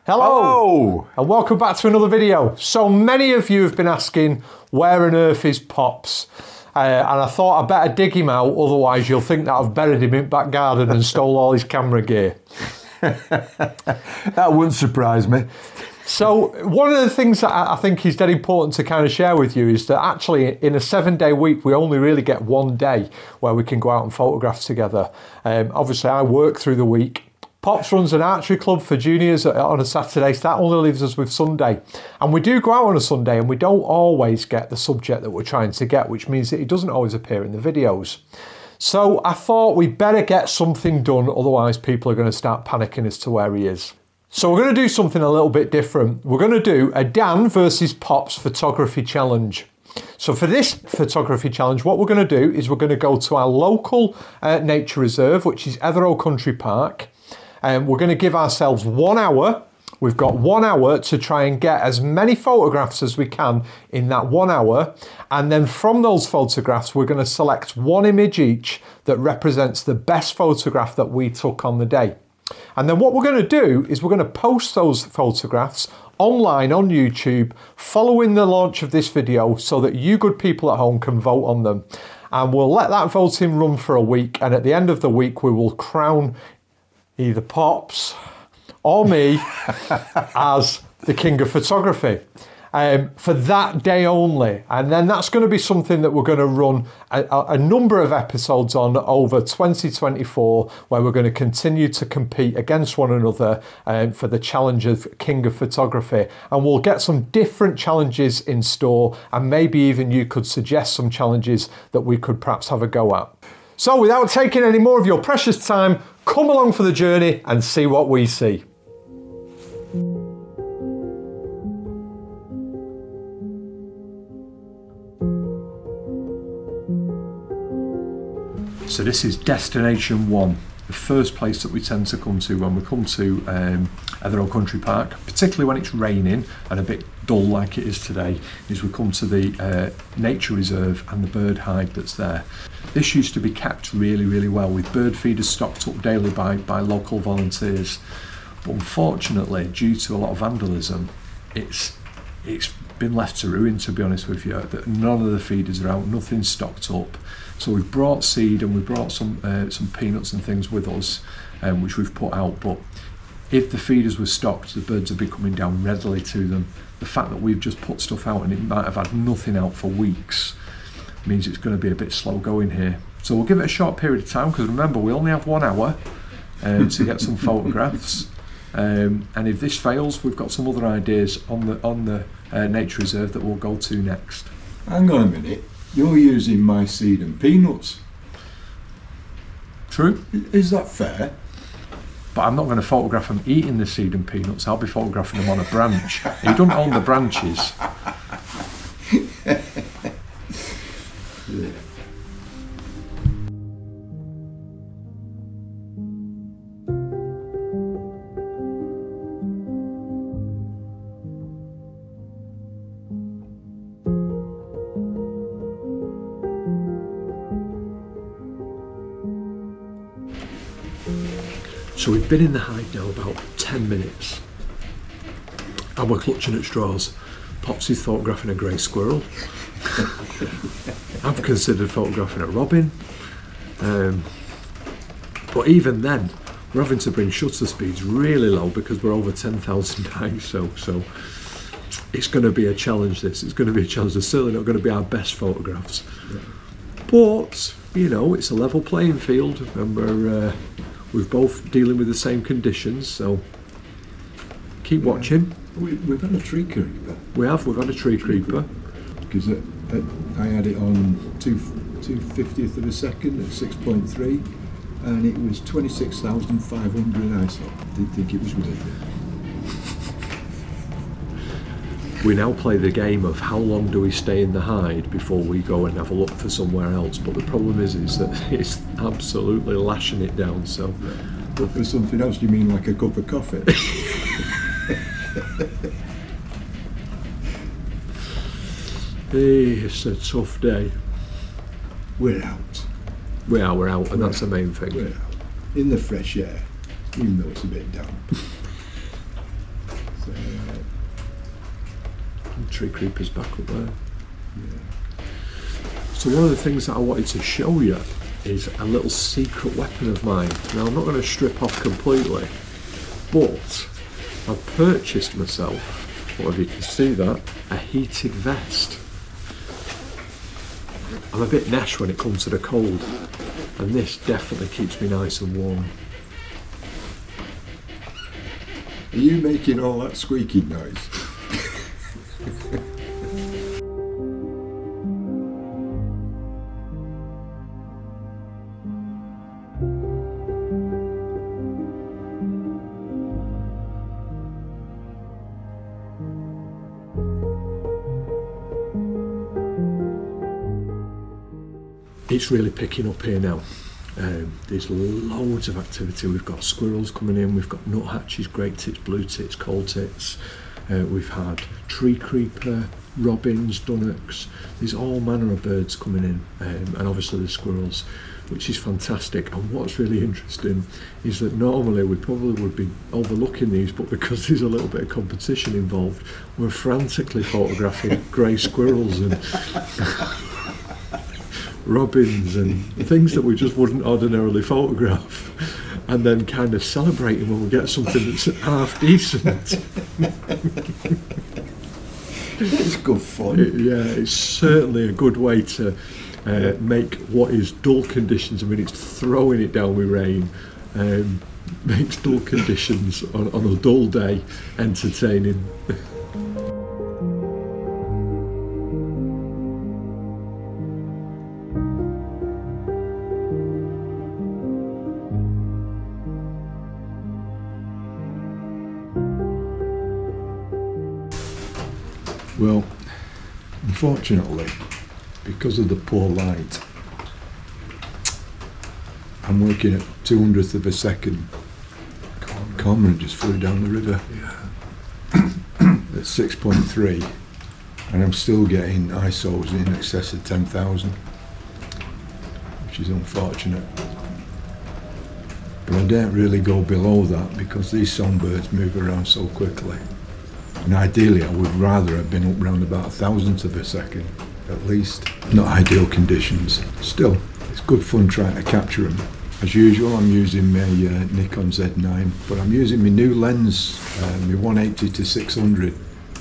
Hello, and welcome back to another video. So many of you have been asking, where on earth is Pops? And I thought I'd better dig him out, otherwise you'll think that I've buried him in back garden and stole all his camera gear. That wouldn't surprise me. So one of the things that I think is dead important to kind of share with you is that actually in a 7-day week, we only really get one day where we can go out and photograph together. Obviously I work through the week. Pops runs an archery club for juniors on a Saturday, so that only leaves us with Sunday. And we do go out on a Sunday and we don't always get the subject that we're trying to get, which means that it doesn't always appear in the videos. So I thought we'd better get something done, otherwise people are going to start panicking as to where he is. So we're going to do something a little bit different. We're going to do a Dan versus Pops photography challenge. So for this photography challenge, what we're going to do is we're going to go to our local nature reserve, which is Etherow Country Park. And we're going to give ourselves 1 hour. We've got 1 hour to try and get as many photographs as we can in that 1 hour. And then from those photographs, we're going to select one image each that represents the best photograph that we took on the day. And then what we're going to do is we're going to post those photographs online on YouTube following the launch of this video so that you good people at home can vote on them. And we'll let that voting run for a week. And at the end of the week, we will crown either Pops or me as the king of photography for that day only. And then that's going to be something that we're going to run a number of episodes on over 2024, where we're going to continue to compete against one another for the challenge of king of photography. And we'll get some different challenges in store, and maybe even you could suggest some challenges that we could perhaps have a go at. So without taking any more of your precious time, come along for the journey and see what we see. So this is destination 1, the first place that we tend to come to when we come to Etherow Country Park, particularly when it's raining and a bit dull like it is today, is we come to the nature reserve and the bird hide that's there. This used to be kept really, really well with bird feeders stocked up daily by local volunteers. But unfortunately, due to a lot of vandalism, it's been left to ruin, to be honest with you. That none of the feeders are out, nothing's stocked up. So we've brought seed and we've brought some peanuts and things with us, which we've put out. But if the feeders were stocked, the birds would be coming down readily to them. The fact that we've just put stuff out and it might have had nothing out for weeks means it's going to be a bit slow going here. So we'll give it a short period of time, because remember, we only have 1 hour to get some photographs. And if this fails, we've got some other ideas on the nature reserve that we'll go to next. Hang on a minute, you're using my seed and peanuts. True. Is that fair? But I'm not going to photograph them eating the seed and peanuts. I'll be photographing them on a branch. He doesn't own the branches. Yeah. So we've been in the hide now about 10 minutes and we're clutching at straws. Pops is photographing a grey squirrel. I've considered photographing a robin. But even then, we're having to bring shutter speeds really low because we're over 10,000 ISO. So it's going to be a challenge, this. It's going to be a challenge. It's certainly not going to be our best photographs. Yeah. But, you know, it's a level playing field and we're both dealing with the same conditions, so keep watching. We've had a tree creeper. We've had a tree creeper. Because I had it on 2/50th of a second at 6.3, and it was 26,500 ISO. Didn't think it was worth it. We now play the game of how long do we stay in the hide before we go and have a look for somewhere else. But the problem is that it's absolutely lashing it down. So, but for something else, you mean like a cup of coffee? It's a tough day. We're out. We're out, and that's the main thing. We're out in the fresh air, even though it's a bit damp. tree creepers back up there. So one of the things that I wanted to show you is a little secret weapon of mine. Now I'm not going to strip off completely, but I've purchased myself, well, if you can see that, a heated vest. I'm a bit nash when it comes to the cold, and this definitely keeps me nice and warm. Are you making all that squeaking noise? It's really picking up here now. There's loads of activity. We've got squirrels coming in, we've got nuthatches, great tits, blue tits, cold tits. We've had tree creeper, robins, dunnocks. There's all manner of birds coming in, and obviously the squirrels, which is fantastic. And what's really interesting is that normally we probably would be overlooking these, but because there's a little bit of competition involved, we're frantically photographing grey squirrels and robins and things that we just wouldn't ordinarily photograph, and then kind of celebrating when we get something that's half decent. It's good fun. It's certainly a good way to make what is dull conditions, I mean it's throwing it down with rain, makes dull conditions on a dull day entertaining. Well, unfortunately, because of the poor light, I'm working at 200th of a second. Cormorant just flew down the river at 6.3, and I'm still getting ISOs in excess of 10,000, which is unfortunate. But I don't really go below that because these songbirds move around so quickly. And ideally I would rather have been up around about 1,000th of a second, at least. Not ideal conditions. Still, it's good fun trying to capture them. As usual, I'm using my Nikon Z9, but I'm using my new lens, my 180 to 600,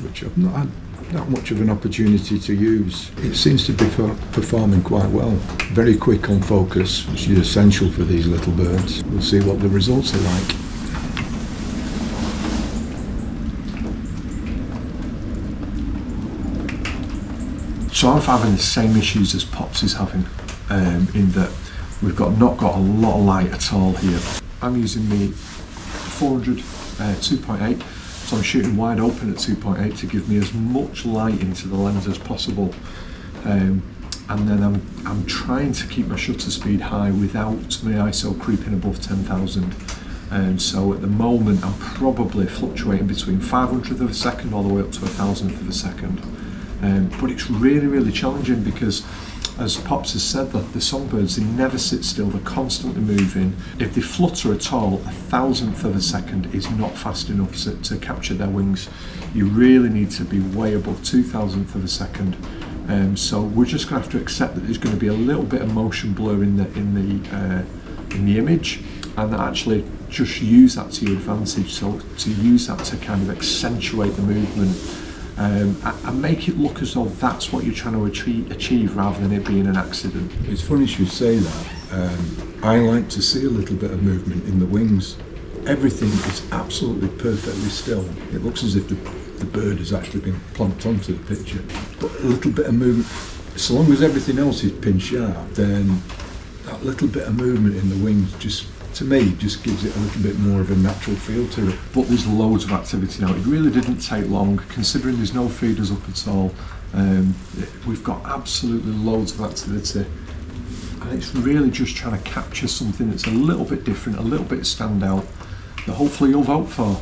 which I've not had that much of an opportunity to use. It seems to be performing quite well. Very quick on focus, which is essential for these little birds. We'll see what the results are like. So I'm having the same issues as Pops is having, in that we've not got a lot of light at all here. I'm using the 400 2.8, so I'm shooting wide open at 2.8 to give me as much light into the lens as possible. And then I'm trying to keep my shutter speed high without my ISO creeping above 10,000. So at the moment I'm probably fluctuating between 500th of a second all the way up to 1,000th of a second. But it's really, really challenging because, as Pops has said, that the songbirds, they never sit still, they're constantly moving. If they flutter at all, 1,000th of a second is not fast enough to capture their wings. You really need to be way above 2,000th of a second. So we're just going to have to accept that there's going to be a little bit of motion blur in the image, and actually just use that to your advantage. So to use that to kind of accentuate the movement. And make it look as though that's what you're trying to achieve rather than it being an accident. It's funny you say that. I like to see a little bit of movement in the wings. Everything is absolutely perfectly still. It looks as if the bird has actually been plonked onto the picture. But a little bit of movement, so long as everything else is pin sharp, then that little bit of movement in the wings just, to me, just gives it a little bit more of a natural feel to it. But there's loads of activity now. It really didn't take long, considering there's no feeders up at all. We've got absolutely loads of activity, and it's really just trying to capture something that's a little bit different, a little bit standout, that hopefully you'll vote for.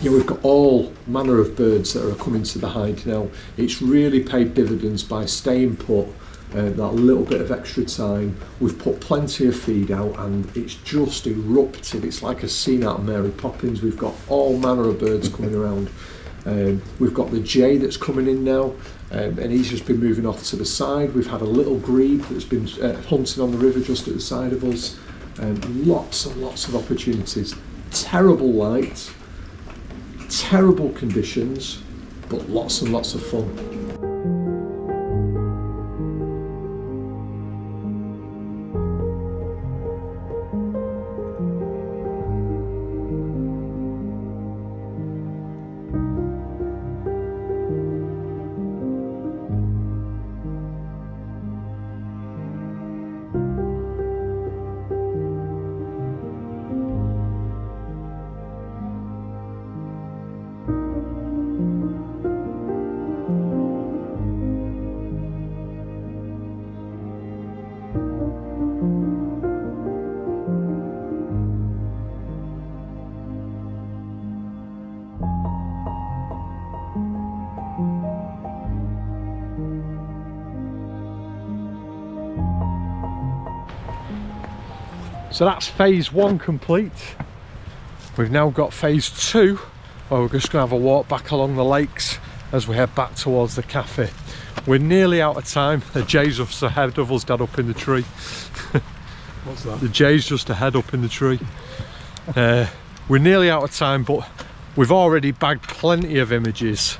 Yeah, we've got all manner of birds that are coming to the hide now. It's really paid dividends by staying put, that little bit of extra time. We've put plenty of feed out and it's just erupted. It's like a scene out of Mary Poppins. We've got all manner of birds coming around. We've got the jay that's coming in now, and he's just been moving off to the side. We've had a little grebe that's been hunting on the river just at the side of us. Lots and lots of opportunities. Terrible light, terrible conditions, but lots and lots of fun. So that's phase one complete. We've now got phase two, where we're just going to have a walk back along the lakes as we head back towards the cafe. We're nearly out of time. The jay's just ahead of us, Dad, up in the tree. What's that? The jay's just ahead up in the tree. We're nearly out of time, but we've already bagged plenty of images.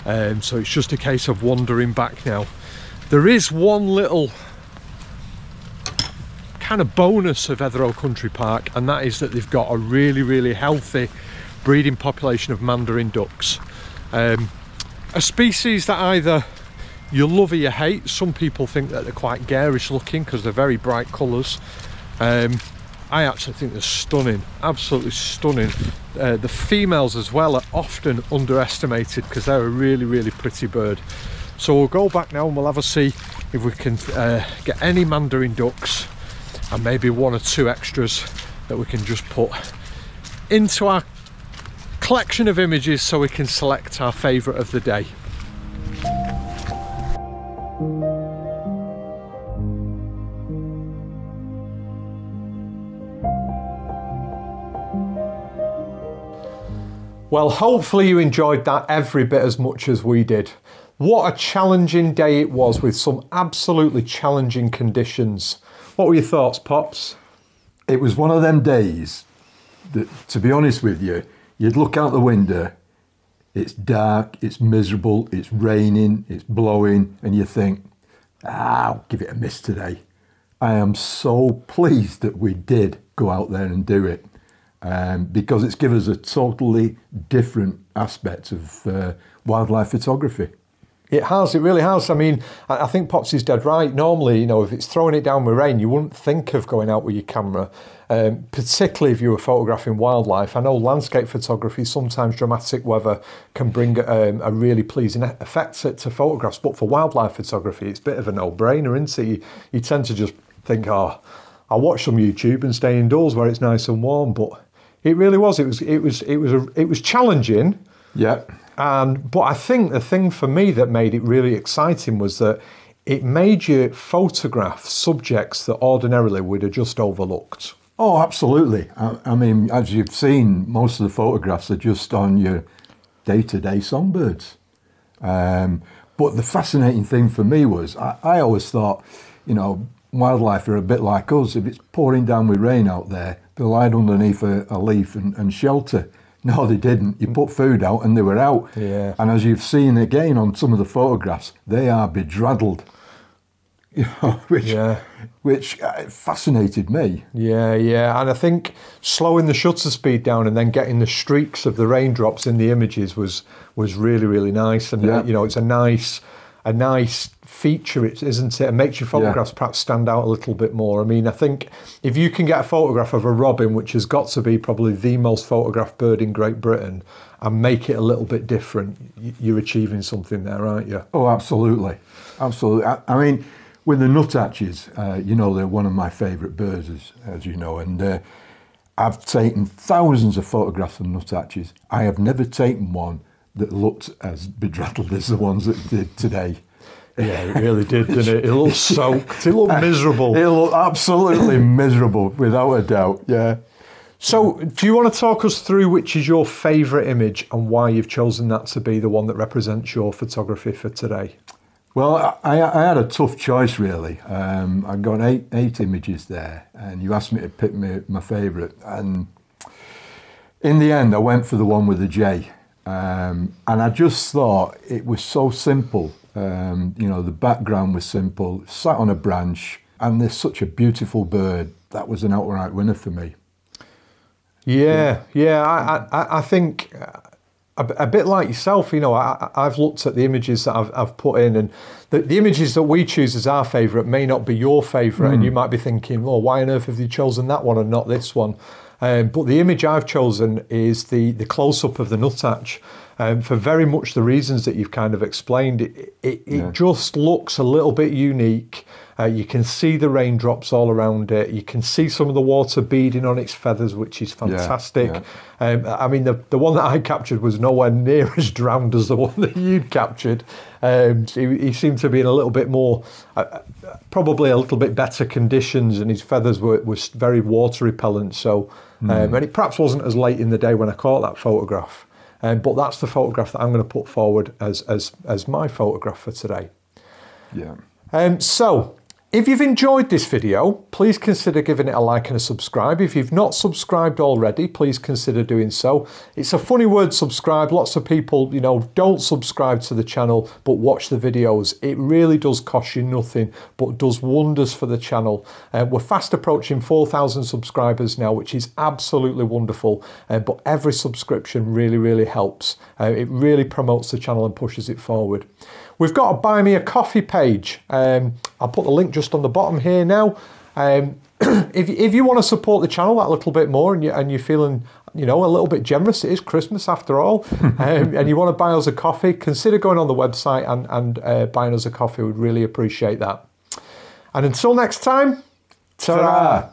So it's just a case of wandering back now. There is one little kind of bonus of Etherow Country Park, and that is that they've got a really healthy breeding population of mandarin ducks. A species that either you love or you hate. Some people think that they're quite garish looking because they're very bright colours. I actually think they're stunning, absolutely stunning. The females as well are often underestimated because they're a really pretty bird. So we'll go back now and we'll have a see if we can get any mandarin ducks and maybe one or two extras that we can just put into our collection of images so we can select our favourite of the day. Well, hopefully you enjoyed that every bit as much as we did. What a challenging day it was with some absolutely challenging conditions. What were your thoughts, Pops? It was one of them days that, to be honest with you, you'd look out the window, it's dark, it's miserable, it's raining, it's blowing, and you think, I'll give it a miss today. I am so pleased that we did go out there and do it, because it's given us a totally different aspect of wildlife photography. It has, it really has. I mean, I think Pops is dead right. Normally, you know, if it's throwing it down with rain, you wouldn't think of going out with your camera, particularly if you were photographing wildlife. I know landscape photography, sometimes dramatic weather can bring a really pleasing effect to photographs, but for wildlife photography, it's a bit of a no-brainer, isn't it? You tend to just think, oh, I watch some YouTube and stay indoors where it's nice and warm. But it really was. It was challenging. Yeah. But I think the thing for me that made it really exciting was that it made you photograph subjects that ordinarily we'd have just overlooked. Oh, absolutely. I mean, as you've seen, most of the photographs are just on your day-to-day songbirds. But the fascinating thing for me was, I always thought, you know, wildlife are a bit like us. If it's pouring down with rain out there, they'll hide underneath a leaf and shelter. No, they didn't. You put food out and they were out. Yeah. And as you've seen again on some of the photographs, they are bedraddled. You know, which fascinated me. Yeah, yeah. And I think slowing the shutter speed down and then getting the streaks of the raindrops in the images was really, really nice. And you know, it's a nice feature, isn't it? It makes your photographs perhaps stand out a little bit more. I mean, I think if you can get a photograph of a robin, which has got to be probably the most photographed bird in Great Britain, and make it a little bit different, you're achieving something there, aren't you? Oh, absolutely. Absolutely. I mean, with the nuthatches, you know, they're one of my favourite birds, as you know, and I've taken thousands of photographs of nuthatches. I have never taken one that looked as bedraddled as the ones that did today. Yeah, it really did, didn't it? It looked soaked. It looked miserable. It looked absolutely miserable, without a doubt, yeah. So, do you want to talk us through which is your favourite image and why you've chosen that to be the one that represents your photography for today? Well, I had a tough choice, really. I got eight images there, and you asked me to pick my favourite. And in the end, I went for the one with the J. And I just thought it was so simple. You know, the background was simple, sat on a branch, and there's such a beautiful bird. That was an outright winner for me. Yeah. I think a bit like yourself, you know, I've looked at the images that I've put in, and the images that we choose as our favourite may not be your favourite, and you might be thinking, oh, why on earth have you chosen that one and not this one? But the image I've chosen is the close-up of the nuthatch, for very much the reasons that you've kind of explained. It just looks a little bit unique. You can see the raindrops all around it. You can see some of the water beading on its feathers, which is fantastic. I mean, the one that I captured was nowhere near as drowned as the one that you'd captured. He seemed to be in a little bit more, probably a little bit better conditions, and his feathers were very water repellent. So, and it perhaps wasn't as late in the day when I caught that photograph. But that's the photograph that I'm going to put forward as my photograph for today. Yeah. So, if you've enjoyed this video, please consider giving it a like and a subscribe. If you've not subscribed already, please consider doing so. It's a funny word, subscribe. Lots of people, you know, don't subscribe to the channel, but watch the videos. It really does cost you nothing, but does wonders for the channel. We're fast approaching 4,000 subscribers now, which is absolutely wonderful. But every subscription really, really helps. It really promotes the channel and pushes it forward. We've got a Buy Me a Coffee page. I'll put the link just on the bottom here now. If you want to support the channel that little bit more, and you're feeling, you know, a little bit generous, it is Christmas after all, and you want to buy us a coffee, consider going on the website and buying us a coffee. We'd really appreciate that. And until next time, ta-ra!